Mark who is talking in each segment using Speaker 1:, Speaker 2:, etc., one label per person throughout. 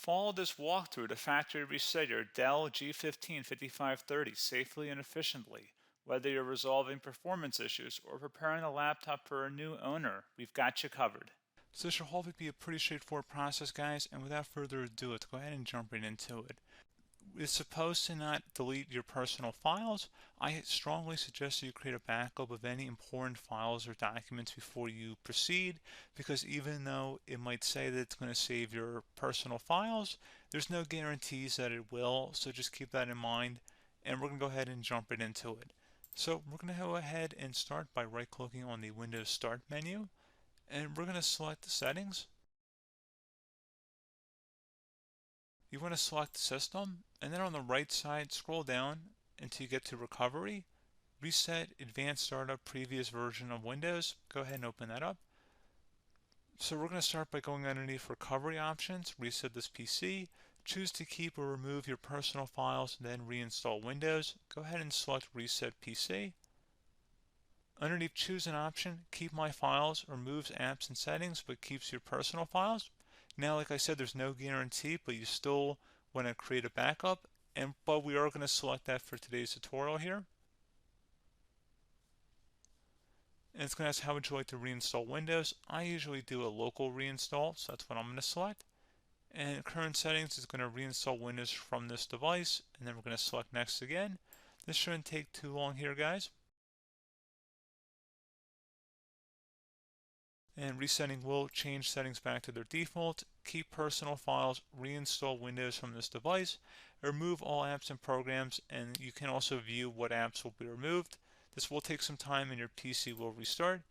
Speaker 1: Follow this walkthrough to factory reset your Dell G15 5530 safely and efficiently. Whether you're resolving performance issues or preparing the laptop for a new owner, we've got you covered. So this should hopefully be a pretty straightforward process, guys, and without further ado, let's go ahead and jump right into it. It's supposed to not delete your personal files. I strongly suggest you create a backup of any important files or documents before you proceed, because even though it might say that it's going to save your personal files, there's no guarantees that it will, so just keep that in mind, and we're going to go ahead and jump right into it. So we're going to go ahead and start by right-clicking on the Windows Start menu, and we're going to select the settings. You want to select System, and then on the right side, scroll down until you get to Recovery. Reset Advanced Startup Previous Version of Windows. Go ahead and open that up. So we're going to start by going underneath Recovery Options, reset this PC. Choose to keep or remove your personal files, then reinstall Windows. Go ahead and select Reset PC. Underneath Choose an option, Keep My Files removes apps and settings but keeps your personal files. Now, like I said, there's no guarantee, but you still want to create a backup, but we are going to select that for today's tutorial here. And it's going to ask how would you like to reinstall Windows. I usually do a local reinstall, so that's what I'm going to select. And current settings is going to reinstall Windows from this device, and then we're going to select next again. This shouldn't take too long here, guys. And resetting will change settings back to their default, keep personal files, reinstall Windows from this device, remove all apps and programs, and you can also view what apps will be removed. This will take some time and your PC will restart.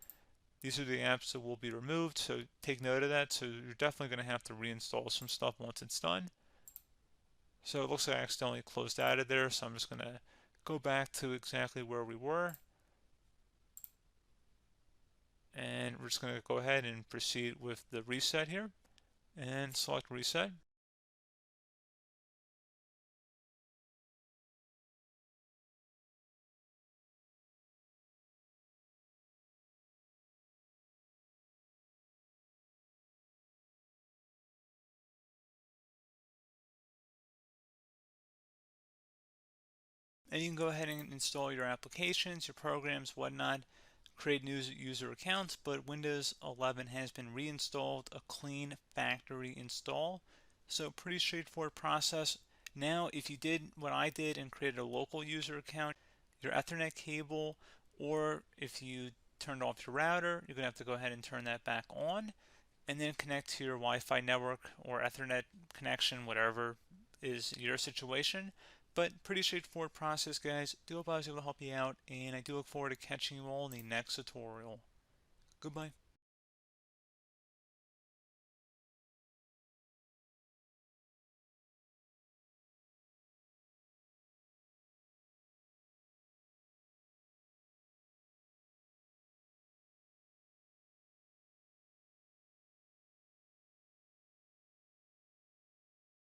Speaker 1: These are the apps that will be removed, so take note of that. So you're definitely going to have to reinstall some stuff once it's done. So it looks like I accidentally closed out of there, so I'm just going to go back to exactly where we were. And we're just going to go ahead and proceed with the reset here and select reset. And you can go ahead and install your applications, your programs, whatnot, create new user accounts, but Windows 11 has been reinstalled, a clean factory install. So pretty straightforward process. Now, if you did what I did and created a local user account, your Ethernet cable, or if you turned off your router, you're going to have to go ahead and turn that back on, and then connect to your Wi-Fi network or Ethernet connection, whatever is your situation. But pretty straightforward process, guys. Do hope I was able to help you out, and I do look forward to catching you all in the next tutorial. Goodbye.